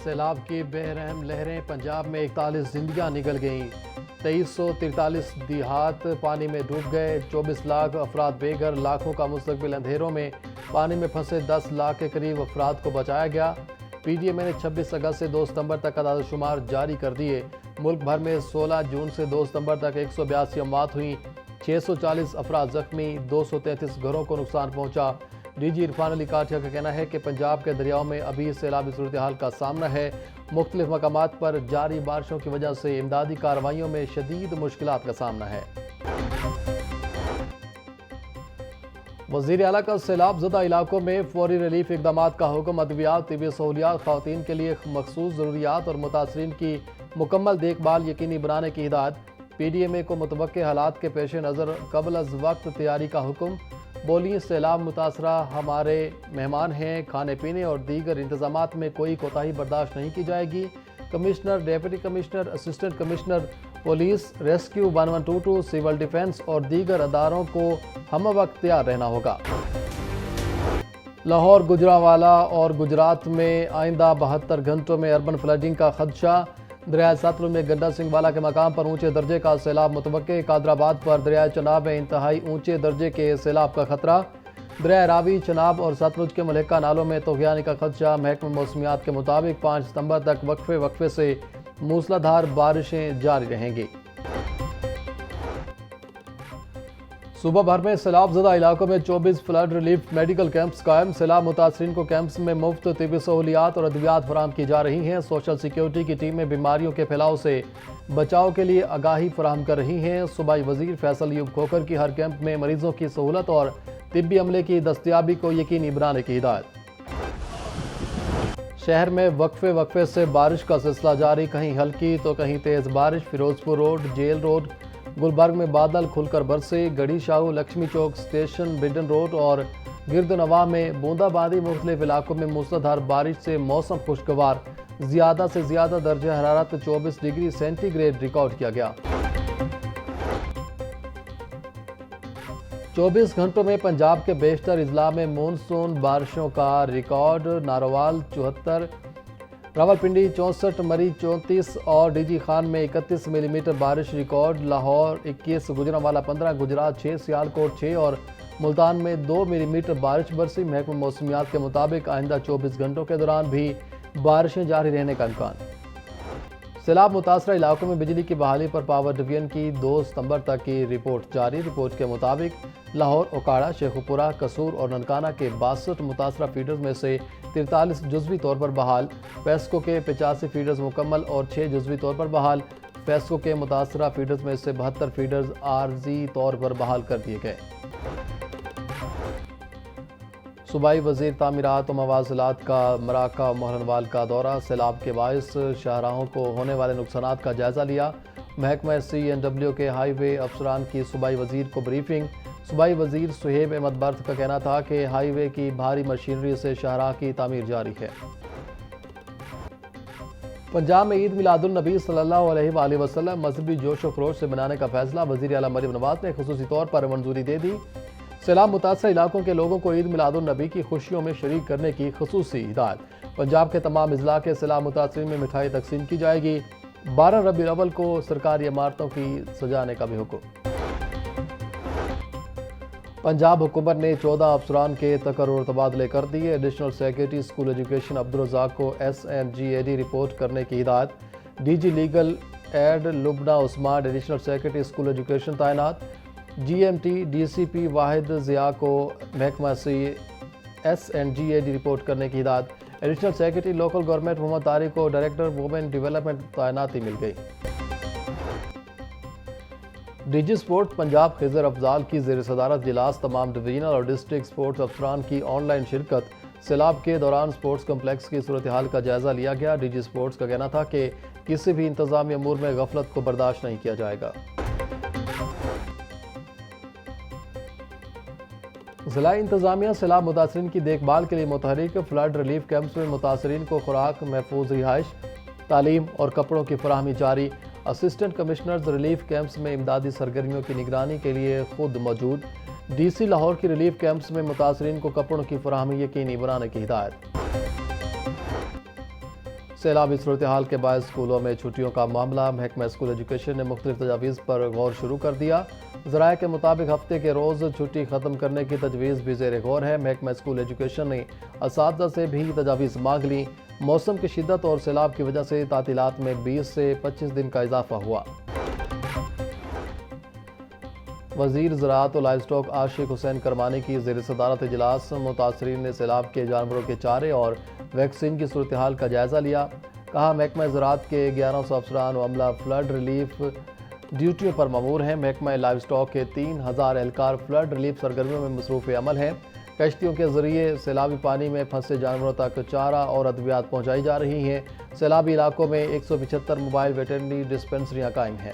سیلاب کی بے رحم لہریں، پنجاب میں 41 زندگیاں نگل گئیں، 2343 دیہات پانی میں ڈوب گئے، 24 لاکھ افراد بے گھر، لاکھوں کا مستقبل اندھیروں میں، پانی میں پھنسے 10 لاکھ کے قریب افراد کو بچایا گیا۔ پی ڈی ایم اے نے 26 اگست سے 2 ستمبر تک اعداد و شمار جاری کر دیے۔ ملک بھر میں 16 جون سے 2 ستمبر تک 182 اموات ہوئیں، 640 افراد زخمی، 233 گھروں کو نقصان پہنچا۔ ڈی جی عرفان علی کاٹھیا کا کہنا ہے کہ پنجاب کے دریاؤں میں ابھی سیلابی صورتحال کا سامنا ہے۔ مختلف مقامات پر جاری بارشوں کی وجہ سے امدادی کارروائیوں میں شدید مشکلات کا سامنا ہے۔ وزیر اعلیٰ کا سیلاب زدہ علاقوں میں فوری ریلیف اقدامات کا حکم۔ ادویات، طبی سہولیات، خواتین کے لیے مخصوص ضروریات اور متاثرین کی مکمل دیکھ بھال یقینی بنانے کی ہدایت۔ پی ڈی ایم اے کو متوقع حالات کے پیش نظر قبل از وقت تیاری کا حکم۔ بولی سیلاب متاثرہ ہمارے مہمان ہیں، کھانے پینے اور دیگر انتظامات میں کوئی کوتاہی برداشت نہیں کی جائے گی۔ Commissioner, deputy commissioner, assistant commissioner police, rescue 1122، civil defence اور دیگر اداروں کو ہم وقت تیار رہنا ہوگا۔ لاہور، گوجرانوالا اور گجرات میں آئندہ 72 گھنٹوں میں اربن فلڈنگ کا خدشہ۔ دریائے ستلج میں گنڈا سنگھ والا کے مقام پر اونچے درجے کا سیلاب متوقع۔ قادر آباد پر دریائے چناب میں انتہائی اونچے درجے کے سیلاب کا خطرہ۔ دریائے راوی، چناب اور ستلج کے ملحقہ نالوں میں طغیانی کا خدشہ۔ محکمہ موسمیات کے مطابق 5 ستمبر تک وقفے سے موسلا دھار بارشیں جاری رہیں گی۔ صوبہ بھر میں سیلاب زدہ علاقوں میں 24 فلڈ ریلیف میڈیکل کیمپس قائم۔ سیلاب متاثرین کو کیمپس میں مفت طبی سہولیات اور ادویات فراہم کی جا رہی ہیں۔ سوشل سیکیورٹی کی ٹیمیں بیماریوں کے پھیلاؤ سے بچاؤ کے لیے آگاہی فراہم کر رہی ہیں۔ صوبائی وزیر فیصل ایوب کھوکھر کی ہر کیمپ میں مریضوں کی سہولت اور طبی عملے کی دستیابی کو یقینی بنانے کی ہدایت۔ شہر میں وقفے سے بارش کا سلسلہ جاری، کہیں ہلکی تو کہیں تیز بارش۔ Ferozepur road, jail road, Gulberg میں بادل کھل کر برسے۔ گڑھی شاہو، لکشمی چوک اسٹیشن، بڈن روڈ اور گردنواں میں بوندا باندی۔ مختلف علاقوں میں موسلا دھار بارش سے موسم خوشگوار، زیادہ سے زیادہ درجہ حرارت 24 ڈگری سینٹی گریڈ ریکارڈ کیا گیا۔ 24 گھنٹوں میں پنجاب کے بیشتر اضلاع میں مونسون بارشوں کا ریکارڈ۔ ناروال 74، راولپنڈی 64، مری 34 اور ڈی جی خان میں 31 ملی میٹر بارش ریکارڈ۔ لاہور 21، گوجرانوالا 15، گجرات 6، سیالکوٹ 6 اور ملتان میں 2 ملی میٹر بارش برسی۔ محکمہ موسمیات کے مطابق آئندہ 24 گھنٹوں کے دوران بھی بارشیں جاری رہنے کا امکان۔ سیلاب متاثرہ علاقوں میں بجلی کی بحالی پر پاور ڈویژن کی 2 ستمبر تک کی رپورٹ جاری۔ رپورٹ کے مطابق لاہور، اوکاڑہ، شیخوپورہ، قصور اور ننکانہ کے 62 متاثرہ فیڈرز میں سے 43 جزوی طور پر بحال، پیسکو کے 85 فیڈرز مکمل اور 6 جزوی طور پر بحال۔ پیسکو کے متاثرہ فیڈرز میں سے 72 فیڈرز عارضی طور پر بحال کر دیے گئے۔ صوبائی وزیر تعمیرات و مواصلات کا مراکہ مہرنوال کا دورہ۔ سیلاب کے باعث شاہراہوں کو ہونے والے نقصانات کا جائزہ لیا۔ محکمہ CNW کے ہائی وے افسران کی صوبائی وزیر کو بریفنگ۔ صوبائی وزیر سہیب احمد برت کا کہنا تھا کہ ہائی وے کی بھاری مشینری سے شاہراہ کی تعمیر جاری ہے۔ پنجاب میں عید میلاد النبی صلی اللہ علیہ وآلہ وسلم مذہبی جوش و خروش سے منانے کا فیصلہ وزیر اعلیٰ مریم نواز نے خصوصی طور پر منظوری دے دی۔ سیلاب متاثرہ علاقوں کے لوگوں کو عید میلاد النبی کی خوشیوں میں شریک کرنے کی خصوصی ہدایت۔ پنجاب کے تمام اضلاع کے سیلاب متاثرین میں مٹھائی تقسیم کی جائے گی۔ 12 ربیع الاول کو سرکاری عمارتوں کی سجانے کا بھی حکم۔ پنجاب حکومت نے 14 افسران کے تقرر تبادلے کر دیے۔ Additional secretary school education Abdul Razzaq کو SNGAD رپورٹ کرنے کی ہدایت۔ D G legal aid Lubna Usman additional secretary school education تعینات۔ GMT DCP واحد ضیاء کو محکمہ SNGAD رپورٹ کرنے کی ہدایت۔ ایڈیشنل سیکریٹری لوکل گورنمنٹ محمد طارق کو ڈائریکٹر وومن ڈیولپمنٹ تعیناتی مل گئی۔ ڈی جی سپورٹس پنجاب خضر افضال کی زیر صدارت اجلاس۔ تمام ڈویژنل اور ڈسٹرکٹ سپورٹس افسران کی آن لائن شرکت۔ سیلاب کے دوران سپورٹس کمپلیکس کی صورتحال کا جائزہ لیا گیا۔ ڈی جی سپورٹس کا کہنا تھا کہ کسی بھی انتظامی امور میں غفلت کو برداشت نہیں کیا جائے گا۔ ضلع انتظامیہ سیلاب متاثرین کی دیکھ بھال کے لیے متحرک۔ فلڈ ریلیف کیمپس میں متاثرین کو خوراک، محفوظ رہائش، تعلیم اور کپڑوں کی فراہمی جاری۔ اسسٹنٹ کمشنرز ریلیف کیمپس میں امدادی سرگرمیوں کی نگرانی کے لیے خود موجود۔ ڈی سی لاہور کی ریلیف کیمپس میں متاثرین کو کپڑوں کی فراہمی یقینی بنانے کی ہدایت۔ سیلابی صورتحال کے باعث اسکولوں میں چھٹیوں کا معاملہ، محکمہ اسکول ایجوکیشن نے مختلف تجاویز پر غور شروع کر دیا۔ ذرائع کے مطابق ہفتے کے روز چھٹی ختم کرنے کی تجویز بھی زیر غور ہے۔ محکمہ اسکول ایجوکیشن نے اساتذہ سے بھی تجاویز مانگ لیں۔ موسم کی شدت اور سیلاب کی وجہ سے تعطیلات میں 20 سے 25 دن کا اضافہ ہوا۔ وزیر زراعت و لائیو اسٹاک عاشق حسین کرمانی کی زیر صدارت اجلاس متاثرین نے سیلاب کے جانوروں کے چارے اور ویکسین کی صورتحال کا جائزہ لیا۔ کہا محکمہ زراعت کے 1100 افسران و عملہ فلڈ ریلیف ڈیوٹیوں پر مامور ہیں۔ محکمہ لائیو اسٹاک کے 3000 اہلکار فلڈ ریلیف سرگرمیوں میں مصروف عمل ہیں۔ کشتیوں کے ذریعے سیلابی پانی میں پھنسے جانوروں تک چارہ اور ادویات پہنچائی جا رہی ہیں۔ سیلابی علاقوں میں 175 موبائل ویٹرنری ڈسپنسریاں قائم ہیں۔